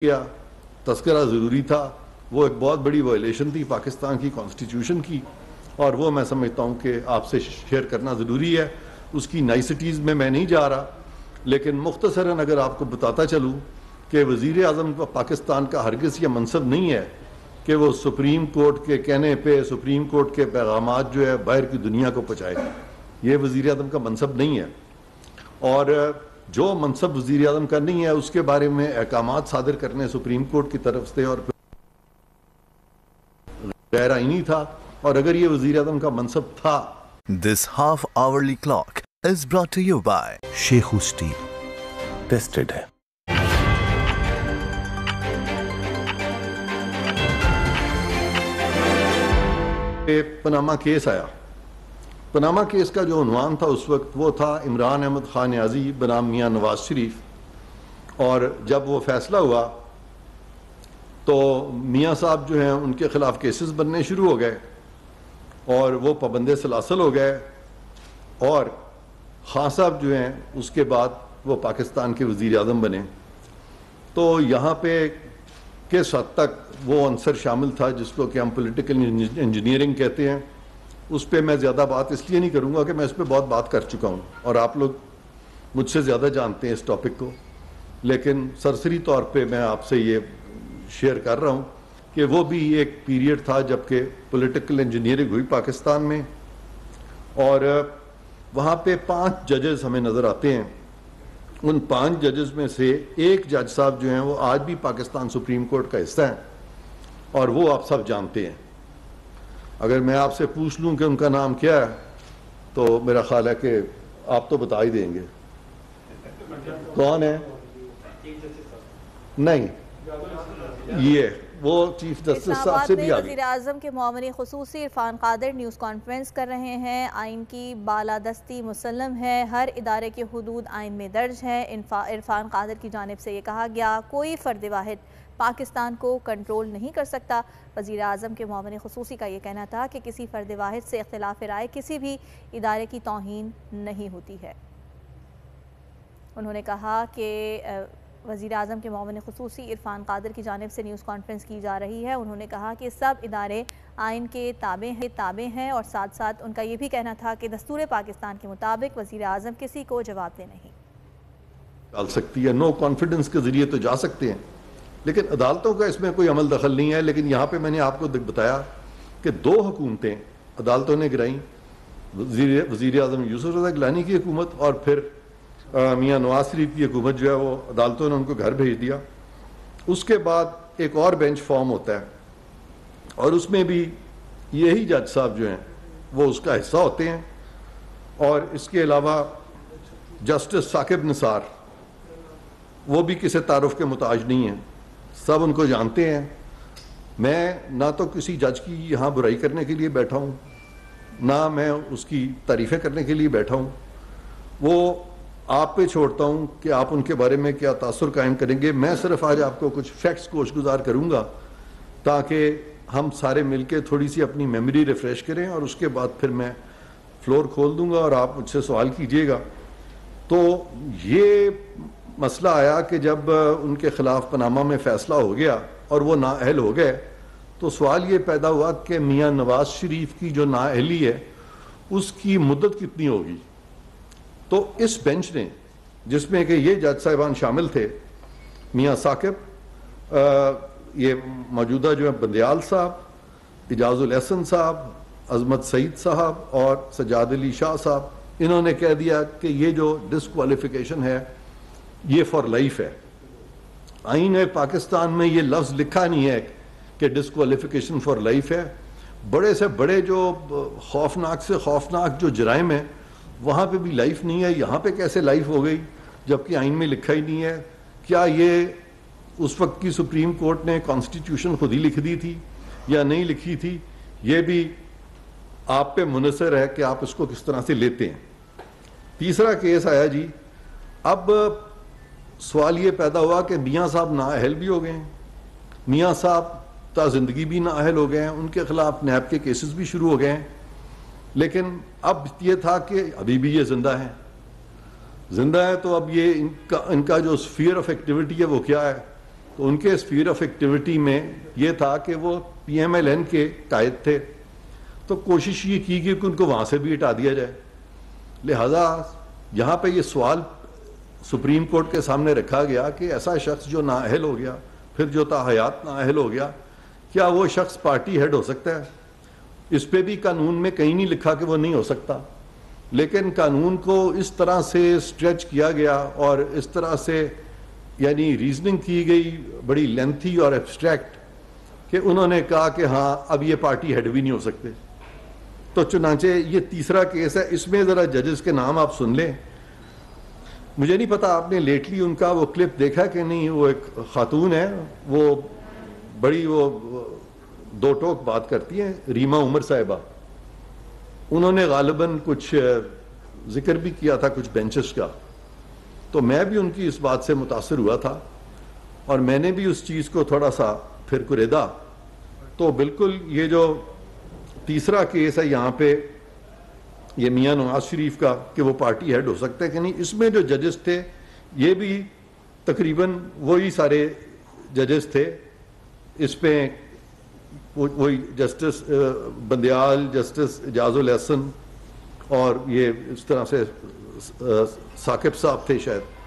کیا تذکرہ ضروری تھا، وہ ایک بہت بڑی وائلیشن تھی پاکستان کی کانسٹیٹیوشن کی، اور وہ میں سمجھتا ہوں کہ آپ سے شیئر کرنا ضروری ہے۔ اس کی نائسٹیز میں نہیں جا رہا، لیکن مختصراً اگر آپ کو بتاتا چلوں کہ وزیر اعظم پاکستان کا ہرگز یہ منصب نہیں ہے کہ وہ سپریم کورٹ کے کہنے پہ سپریم کورٹ کے پیغامات جو ہے باہر کی دنیا کو پہنچائے۔ یہ وزیر اعظم کا منصب نہیں ہے، اور جو منصب وزیر اعظم کا نہیں ہے اس کے بارے میں احکامات صادر کرنے سپریم کورٹ کی طرف سے اور غیر آئینی تھا، اور اگر یہ وزیر اعظم کا منصب تھا۔ This half-hourly clock is brought to you by Sheikhu Steel. Tested ہے۔ پناما کیس آیا۔ پناما کیس کا جو عنوان تھا اس وقت وہ تھا عمران احمد خان نیازی بنام میاں نواز شریف، اور جب وہ فیصلہ ہوا تو میاں صاحب جو ہیں ان کے خلاف کیسز بننے شروع ہو گئے، اور وہ پابند سلاسل ہو گئے، اور خان صاحب جو ہیں اس کے بعد وہ پاکستان کے وزیر اعظم بنے۔ تو یہاں پہ کس حد تک وہ عنصر شامل تھا جس کو کہ ہم پولیٹیکل انجینئرنگ کہتے ہیں، اس پہ میں زیادہ بات اس لیے نہیں کروں گا کہ میں اس پہ بہت بات کر چکا ہوں اور آپ لوگ مجھ سے زیادہ جانتے ہیں اس ٹاپک کو، لیکن سرسری طور پہ میں آپ سے یہ شیئر کر رہا ہوں کہ وہ بھی ایک پیریڈ تھا جب کہ پولیٹیکل انجینئرنگ ہوئی پاکستان میں، اور وہاں پہ 5 ججز ہمیں نظر آتے ہیں۔ ان 5 ججز میں سے ایک جج صاحب جو ہیں وہ آج بھی پاکستان سپریم کورٹ کا حصہ ہیں، اور وہ آپ سب جانتے ہیں۔ اگر میں آپ سے پوچھ لوں کہ ان کا نام کیا ہے تو میرا خیال ہے کہ آپ تو بتا ہی دیں گے۔ کون ہے؟ نہیں، یہ وہ چیف جسٹس صاحب سے بھی آگے۔ وزیر اعظم کے معاون خصوصی عرفان قادر نیوز کانفرنس کر رہے ہیں۔ آئین کی بالادستی مسلم ہے، ہر ادارے کے حدود آئین میں درج ہے۔ عرفان قادر کی جانب سے یہ کہا گیا کوئی فرد واحد پاکستان کو کنٹرول نہیں کر سکتا۔ وزیر اعظم کے معاون خصوصی کا یہ کہنا تھا کہ کسی فرد واحد سے اختلاف رائے کسی بھی ادارے کی توہین نہیں ہوتی ہے۔ انہوں نے کہا کہ وزیر اعظم کے معاون خصوصی عرفان قادر کی جانب سے نیوز کانفرنس کی جا رہی ہے۔ انہوں نے کہا کہ سب ادارے آئین کے تابع ہیں، اور ساتھ ساتھ ان کا یہ بھی کہنا تھا کہ دستور پاکستان کے مطابق وزیر اعظم کسی کو جواب دہ نہیں ڈال سکتی ہے، نو کانفیڈنس کے ذریعے تو جا سکتے ہیں، لیکن عدالتوں کا اس میں کوئی عمل دخل نہیں ہے۔ لیکن یہاں پہ میں نے آپ کو بتایا کہ 2 حکومتیں عدالتوں نے گرائیں، وزیر اعظم یوسف رضا گیلانی کی حکومت اور پھر میاں نواز شریف کی حکومت جو ہے وہ عدالتوں نے ان کو گھر بھیج دیا۔ اس کے بعد ایک اور بینچ فارم ہوتا ہے، اور اس میں بھی یہی جج صاحب جو ہیں وہ اس کا حصہ ہوتے ہیں، اور اس کے علاوہ جسٹس ثاقب نثار وہ بھی کسی تعارف کے محتاج نہیں ہیں، سب ان کو جانتے ہیں۔ میں نہ تو کسی جج کی یہاں برائی کرنے کے لیے بیٹھا ہوں، نہ میں اس کی تعریفیں کرنے کے لیے بیٹھا ہوں، وہ آپ پہ چھوڑتا ہوں کہ آپ ان کے بارے میں کیا تاثر قائم کریں گے۔ میں صرف آج آپ کو کچھ فیکٹس گوش گزار کروں گا تاکہ ہم سارے مل کے تھوڑی سی اپنی میموری ریفریش کریں، اور اس کے بعد پھر میں فلور کھول دوں گا اور آپ مجھ سے سوال کیجئے گا۔ تو یہ مسئلہ آیا کہ جب ان کے خلاف پناما میں فیصلہ ہو گیا اور وہ نااہل ہو گئے، تو سوال یہ پیدا ہوا کہ میاں نواز شریف کی جو نااہلی ہے اس کی مدت کتنی ہوگی۔ تو اس بینچ نے، جس میں کہ یہ جج صاحبان شامل تھے، میاں ثاقب، یہ موجودہ جو ہے بندیال صاحب، اعجاز الاحسن صاحب، عظمت سعید صاحب اور سجاد علی شاہ صاحب، انہوں نے کہہ دیا کہ یہ جو ڈسکوالیفیکیشن ہے یہ فار لائف ہے۔ آئین پاکستان میں یہ لفظ لکھا نہیں ہے کہ ڈسکوالیفیکیشن فار لائف ہے۔ بڑے سے بڑے جو خوفناک سے خوفناک جو جرائم ہیں وہاں پہ بھی لائف نہیں ہے، یہاں پہ کیسے لائف ہو گئی جبکہ آئین میں لکھا ہی نہیں ہے؟ کیا یہ اس وقت کی سپریم کورٹ نے کانسٹیٹیوشن خود ہی لکھ دی تھی یا نہیں لکھی تھی؟ یہ بھی آپ پہ منحصر ہے کہ آپ اس کو کس طرح سے لیتے ہیں۔ تیسرا کیس آیا جی، اب سوال یہ پیدا ہوا کہ میاں صاحب نااہل بھی ہو گئے ہیں، میاں صاحب تا زندگی بھی نااہل ہو گئے ہیں، ان کے خلاف نیب کے کیسز بھی شروع ہو گئے ہیں، لیکن اب یہ تھا کہ ابھی بھی یہ زندہ ہے تو اب یہ ان کا جو اسفیئر آف ایکٹیویٹی ہے وہ کیا ہے؟ تو ان کے اسفیئر آف ایکٹیویٹی میں یہ تھا کہ وہ پی ایم ایل این کے قائد تھے، تو کوشش یہ کی کہ ان کو وہاں سے بھی ہٹا دیا جائے. لہذا یہاں پہ یہ سوال سپریم کورٹ کے سامنے رکھا گیا کہ ایسا شخص جو نااہل ہو گیا، پھر جو تاحیات نااہل ہو گیا، کیا وہ شخص پارٹی ہیڈ ہو سکتا ہے؟ اس پہ بھی قانون میں کہیں نہیں لکھا کہ وہ نہیں ہو سکتا، لیکن قانون کو اس طرح سے اسٹریچ کیا گیا اور اس طرح سے یعنی ریزننگ کی گئی بڑی لینتھی اور ایبسٹریکٹ کہ انہوں نے کہا کہ ہاں اب یہ پارٹی ہیڈ بھی نہیں ہو سکتے. تو چنانچہ یہ تیسرا کیس ہے. اس میں ذرا ججز کے نام آپ سن لیں. مجھے نہیں پتا آپ نے لیٹلی ان کا وہ کلپ دیکھا کہ نہیں. وہ ایک خاتون ہے، وہ بڑی وہ دو ٹوک بات کرتی ہیں، ریما عمر صاحبہ. انہوں نے غالباً کچھ ذکر بھی کیا تھا کچھ بینچز کا، تو میں بھی ان کی اس بات سے متاثر ہوا تھا اور میں نے بھی اس چیز کو تھوڑا سا پھر کریدا. تو بالکل یہ جو تیسرا کیس ہے یہاں پہ یہ میاں نواز شریف کا کہ وہ پارٹی ہیڈ ہو سکتا ہے کہ نہیں، اس میں جو ججز تھے یہ بھی تقریباً وہی سارے ججز تھے. اس پہ وہی جسٹس بندیال، جسٹس اعجاز الحسن اور یہ اس طرح سے ثاقب صاحب تھے شاید.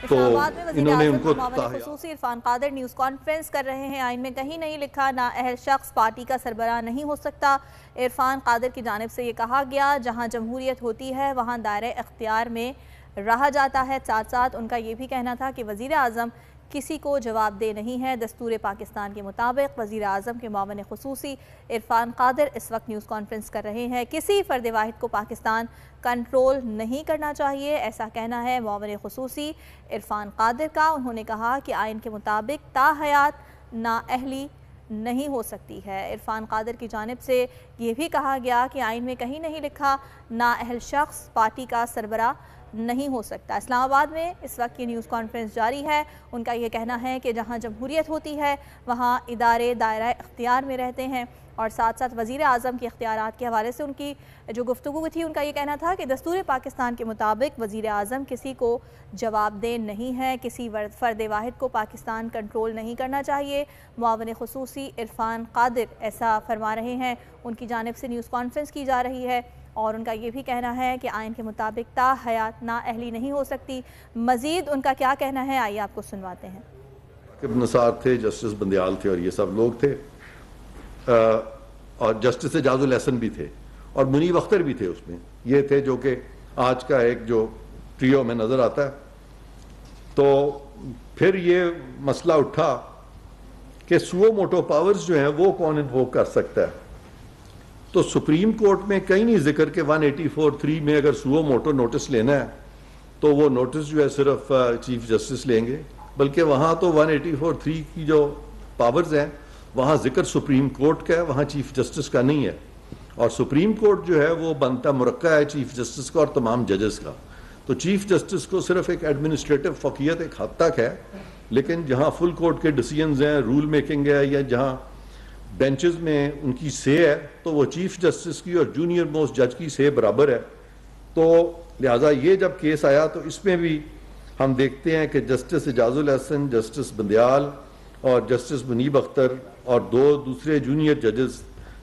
اسلام آباد میں وزیر اعظم کے معاون خصوصی عرفان قادر نیوز کانفرنس کر رہے ہیں. آئین میں کہیں نہیں لکھا نااہل شخص پارٹی کا سربراہ نہیں ہو سکتا. عرفان قادر کی جانب سے یہ کہا گیا جہاں جمہوریت ہوتی ہے وہاں دائرہ اختیار میں رہا جاتا ہے. ساتھ ساتھ ان کا یہ بھی کہنا تھا کہ وزیر اعظم کسی کو جواب دہ نہیں ہے. دستور پاکستان کے مطابق وزیر اعظم کے معاون خصوصی عرفان قادر اس وقت نیوز کانفرنس کر رہے ہیں. کسی فرد واحد کو پاکستان کنٹرول نہیں کرنا چاہیے، ایسا کہنا ہے معاون خصوصی عرفان قادر کا. انہوں نے کہا کہ آئین کے مطابق تاحیات نااہلی نہیں ہو سکتی ہے. عرفان قادر کی جانب سے یہ بھی کہا گیا کہ آئین میں کہیں نہیں لکھا نااہل شخص پارٹی کا سربراہ نہیں ہو سکتا. اسلام آباد میں اس وقت یہ نیوز کانفرنس جاری ہے. ان کا یہ کہنا ہے کہ جہاں جمہوریت ہوتی ہے وہاں ادارے دائرہ اختیار میں رہتے ہیں. اور ساتھ ساتھ وزیر اعظم کے اختیارات کے حوالے سے ان کی جو گفتگو تھی ان کا یہ کہنا تھا کہ دستور پاکستان کے مطابق وزیر اعظم کسی کو جواب دہ نہیں ہے، کسی فرد واحد کو پاکستان کنٹرول نہیں کرنا چاہیے. معاون خصوصی عرفان قادر ایسا فرما رہے ہیں. ان کی جانب سے نیوز کانفرنس کی جا رہی ہے اور ان کا یہ بھی کہنا ہے کہ آئین کے مطابق تاحیات نااہلی نہیں ہو سکتی. مزید ان کا کیا کہنا ہے آئیے آپ کو سنواتے ہیں. نثار تھے، جسٹس بندیال تھے اور یہ سب لوگ تھے اور جسٹس اعجاز الحسن بھی تھے اور منیب اختر بھی تھے. اس میں یہ تھے جو کہ آج کا ایک جو ٹریو میں نظر آتا ہے. تو پھر یہ مسئلہ اٹھا کہ سو موٹو پاورز جو ہیں وہ کون انووک کر سکتا ہے. تو سپریم کورٹ میں کہیں نہیں ذکر کہ 184(3) میں اگر سو موٹو نوٹس لینا ہے تو وہ نوٹس جو ہے صرف چیف جسٹس لیں گے، بلکہ وہاں تو 184(3) کی جو پاورز ہیں وہاں ذکر سپریم کورٹ کا ہے، وہاں چیف جسٹس کا نہیں ہے. اور سپریم کورٹ جو ہے وہ بنتا مرکہ ہے چیف جسٹس کا اور تمام ججز کا. تو چیف جسٹس کو صرف ایک ایڈمنسٹریٹو فوقیت ایک حد تک ہے، لیکن جہاں فل کورٹ کے ڈیسیژنز ہیں، رول میکنگ ہے، یا جہاں بینچز میں ان کی سے ہے تو وہ چیف جسٹس کی اور جونیئر موسٹ جج کی سے برابر ہے. تو لہٰذا یہ جب کیس آیا تو اس میں بھی ہم دیکھتے ہیں کہ جسٹس اعجاز الحسن، جسٹس بندیال اور جسٹس منیب اختر اور دو دوسرے جونیئر ججز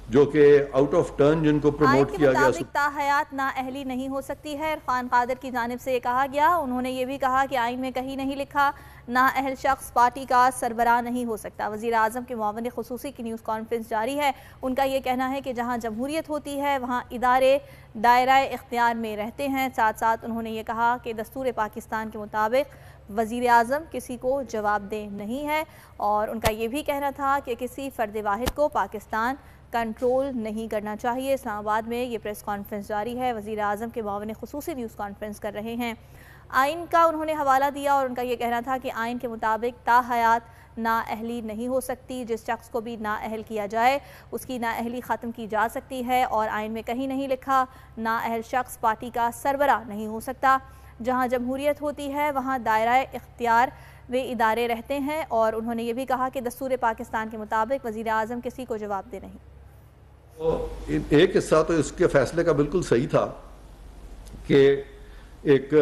جو کہ آؤٹ آف ٹرن جن کو پروموٹ کیا گیا. آئین کے مطابق تاحیات نااہلی نہیں ہو سکتی ہے. عرفان قادر کی جانب سے یہ کہا گیا. انہوں نے یہ بھی کہا کہ آئین میں کہیں نہیں لکھا نااہل شخص پارٹی کا سربراہ نہیں ہو سکتا. وزیر اعظم کے معاون خصوصی کی نیوز کانفرنس جاری ہے. ان کا یہ کہنا ہے کہ جہاں جمہوریت ہوتی ہے وہاں ادارے دائرہ اختیار میں رہتے ہیں. ساتھ ساتھ انہوں نے یہ کہا کہ دستور پاکستان کے مطابق وزیر اعظم کسی کو جواب دہ نہیں ہے. اور ان کا یہ بھی کہنا تھا کہ کسی فرد واحد کو پاکستان کنٹرول نہیں کرنا چاہیے. اسلام آباد میں یہ پریس کانفرنس جاری ہے. وزیر اعظم کے معاون خصوصی نیوز کانفرنس کر رہے ہیں. آئین کا انہوں نے حوالہ دیا اور ان کا یہ کہنا تھا کہ آئین کے مطابق تاحیات نااہلی نہیں ہو سکتی. جس شخص کو بھی نااہل کیا جائے اس کی نااہلی ختم کی جا سکتی ہے. اور آئین میں کہیں نہیں لکھا نااہل شخص پارٹی کا سربراہ نہیں ہو سکتا. جہاں جمہوریت ہوتی ہے وہاں دائرہ اختیار میں ادارے رہتے ہیں. اور انہوں نے یہ بھی کہا کہ دستور پاکستان کے مطابق وزیر اعظم کسی کو جواب دہ نہیں. ایک حصہ تو اس کے فیصلے کا بالکل صحیح تھا کہ ایک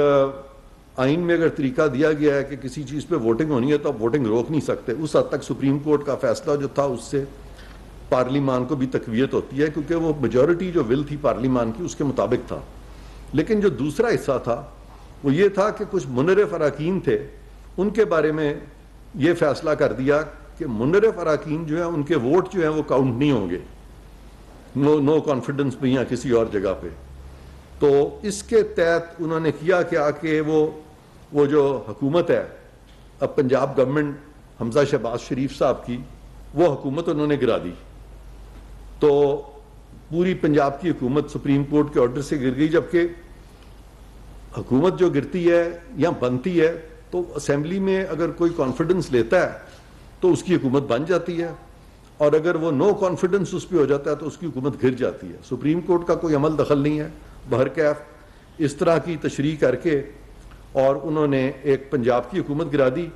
آئین میں اگر طریقہ دیا گیا ہے کہ کسی چیز پہ ووٹنگ ہونی ہے تو آپ ووٹنگ روک نہیں سکتے. اس حد تک سپریم کورٹ کا فیصلہ جو تھا اس سے پارلیمان کو بھی تقویت ہوتی ہے, کیونکہ وہ میجورٹی جو ول تھی پارلیمان کی اس کے مطابق تھا. لیکن جو دوسرا حصہ تھا وہ یہ تھا کہ کچھ منحرف اراکین تھے, ان کے بارے میں یہ فیصلہ کر دیا کہ منحرف اراکین جو ہیں ان کے ووٹ جو ہیں وہ کاؤنٹ نہیں ہوں گے نو کانفیڈنس پہ یا کسی اور جگہ پہ. تو اس کے تحت انہوں نے کیا کیا کہ وہ جو حکومت ہے اب پنجاب گورنمنٹ حمزہ شہباز شریف صاحب کی, وہ حکومت انہوں نے گرا دی. تو پوری پنجاب کی حکومت سپریم کورٹ کے آرڈر سے گر گئی, جبکہ حکومت جو گرتی ہے یا بنتی ہے تو اسمبلی میں اگر کوئی کانفیڈنس لیتا ہے تو اس کی حکومت بن جاتی ہے, اور اگر وہ نو کانفیڈنس اس پہ ہو جاتا ہے تو اس کی حکومت گر جاتی ہے. سپریم کورٹ کا کوئی عمل دخل نہیں ہے. بہرکیف اس طرح کی تشریح کر کے اور انہوں نے ایک پنجاب کی حکومت گرا دی.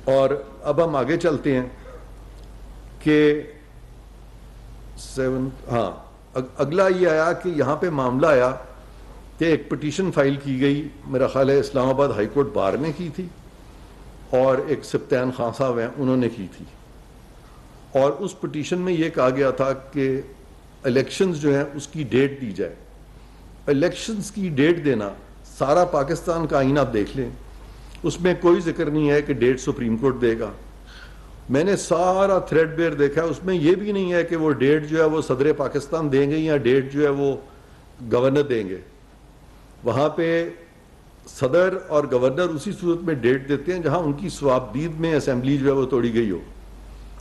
اور اب ہم آگے چلتے ہیں کہ اگلا یہ آیا کہ یہاں پہ معاملہ آیا کہ ایک پٹیشن فائل کی گئی, میرا خیال ہے اسلام آباد ہائی کورٹ بار نے کی تھی اور ایک سبطین خان صاحب ہیں انہوں نے کی تھی. اور اس پٹیشن میں یہ کہا گیا تھا کہ الیکشنز جو ہیں اس کی ڈیٹ دی جائے. الیکشنز کی ڈیٹ دینا, سارا پاکستان کا آئین آپ دیکھ لیں, اس میں کوئی ذکر نہیں ہے کہ ڈیٹ سپریم کورٹ دے گا. میں نے سارا تھریڈ بیئر دیکھا, اس میں یہ بھی نہیں ہے کہ وہ ڈیٹ جو ہے وہ صدر پاکستان دیں گے یا ڈیٹ جو ہے وہ گورنر دیں گے. وہاں پہ صدر اور گورنر اسی صورت میں ڈیٹ دیتے ہیں جہاں ان کی صوابدید میں اسمبلی جو ہے وہ توڑی گئی ہو,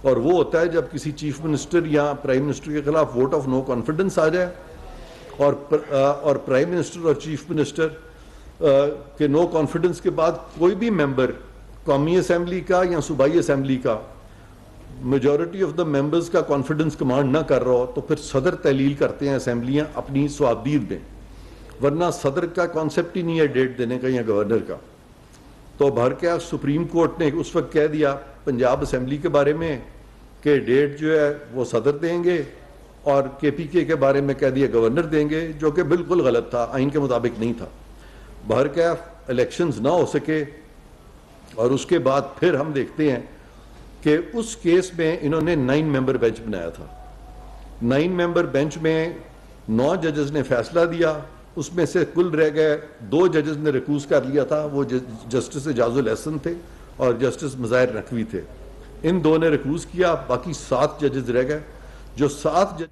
اور وہ ہوتا ہے جب کسی چیف منسٹر یا پرائم منسٹر کے خلاف ووٹ آف نو کانفیڈنس آ جائے اور پرائم منسٹر اور چیف منسٹر کے نو کانفیڈنس کے بعد کوئی بھی ممبر قومی اسمبلی کا یا صوبائی اسمبلی کا میجورٹی آف دا ممبرز کا کانفیڈنس کمانڈ نہ کر رہا ہو تو پھر صدر تحلیل کرتے ہیں اسمبلیاں اپنی صوابدید میں, ورنہ صدر کا کانسیپٹ ہی نہیں ہے ڈیٹ دینے کا یا گورنر کا. تو بہرکیف سپریم کورٹ نے اس وقت کہہ دیا پنجاب اسمبلی کے بارے میں کہ ڈیٹ جو ہے وہ صدر دیں گے, اور کے پی کے بارے میں کہہ دیا گورنر دیں گے, جو کہ بالکل غلط تھا, آئین کے مطابق نہیں تھا. بہرکیف الیکشنز نہ ہو سکے, اور اس کے بعد پھر ہم دیکھتے ہیں کہ اس کیس میں انہوں نے 9 ممبر بینچ بنایا تھا. 9 ممبر بینچ میں 9 ججز نے فیصلہ دیا, اس میں سے کل رہ گئے 2 ججز نے ریکوز کر لیا تھا, وہ جسٹس اعجاز الحسن تھے اور جسٹس مظاہر نقوی تھے. ان 2 نے ریکوز کیا, باقی 7 ججز رہ گئے. جو 7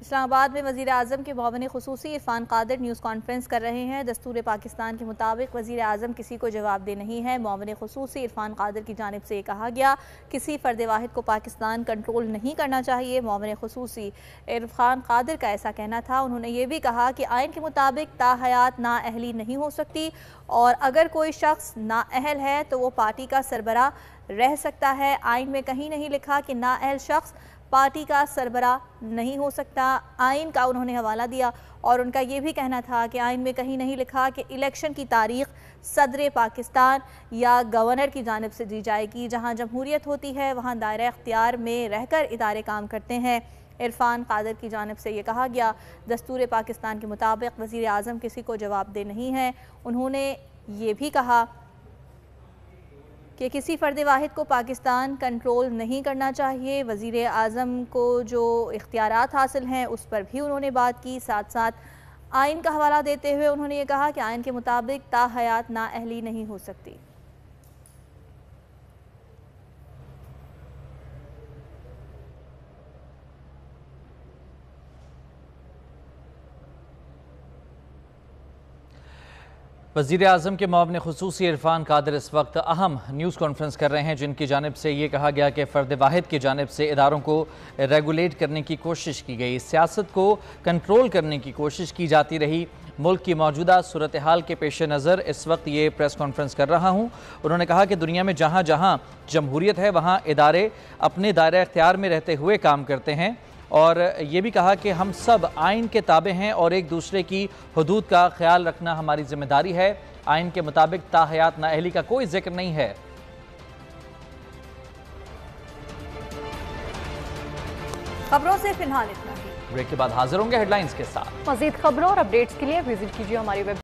اسلام آباد میں وزیر اعظم کے معاون خصوصی عرفان قادر نیوز کانفرنس کر رہے ہیں. دستور پاکستان کے مطابق وزیر اعظم کسی کو جواب دہ نہیں ہے. معاون خصوصی عرفان قادر کی جانب سے یہ کہا گیا کسی فرد واحد کو پاکستان کنٹرول نہیں کرنا چاہیے. معاون خصوصی عرفان قادر کا ایسا کہنا تھا. انہوں نے یہ بھی کہا کہ آئین کے مطابق تاحیات نااہلی نہیں ہو سکتی, اور اگر کوئی شخص نااہل ہے تو وہ پارٹی کا سربراہ رہ سکتا ہے. آئین میں کہیں نہیں لکھا کہ نااہل شخص پارٹی کا سربراہ نہیں ہو سکتا. آئین کا انہوں نے حوالہ دیا, اور ان کا یہ بھی کہنا تھا کہ آئین میں کہیں نہیں لکھا کہ الیکشن کی تاریخ صدر پاکستان یا گورنر کی جانب سے دی جائے گی. جہاں جمہوریت ہوتی ہے وہاں دائرہ اختیار میں رہ کر ادارے کام کرتے ہیں. عرفان قادر کی جانب سے یہ کہا گیا دستور پاکستان کے مطابق وزیر اعظم کسی کو جواب دہ نہیں ہے. انہوں نے یہ بھی کہا کہ کسی فرد واحد کو پاکستان کنٹرول نہیں کرنا چاہیے. وزیر اعظم کو جو اختیارات حاصل ہیں اس پر بھی انہوں نے بات کی. ساتھ ساتھ آئین کا حوالہ دیتے ہوئے انہوں نے یہ کہا کہ آئین کے مطابق تاحیات نااہلی نہیں ہو سکتی. وزیر اعظم کے معاون خصوصی عرفان قادر اس وقت اہم نیوز کانفرنس کر رہے ہیں, جن کی جانب سے یہ کہا گیا کہ فرد واحد کی جانب سے اداروں کو ریگولیٹ کرنے کی کوشش کی گئی, سیاست کو کنٹرول کرنے کی کوشش کی جاتی رہی. ملک کی موجودہ صورتحال کے پیش نظر اس وقت یہ پریس کانفرنس کر رہا ہوں. انہوں نے کہا کہ دنیا میں جہاں جہاں جمہوریت ہے وہاں ادارے اپنے دائرہ اختیار میں رہتے ہوئے کام کرتے ہیں, اور یہ بھی کہا کہ ہم سب آئین کے تابع ہیں اور ایک دوسرے کی حدود کا خیال رکھنا ہماری ذمہ داری ہے. آئین کے مطابق تاحیات نااہلی کا کوئی ذکر نہیں ہے. خبروں سے فی الحال اتنا ہی. بریک کے بعد حاضر ہوں گے ہیڈ لائنز کے ساتھ. مزید خبروں اور اپڈیٹس کے لیے وزٹ کیجیے ہماری ویب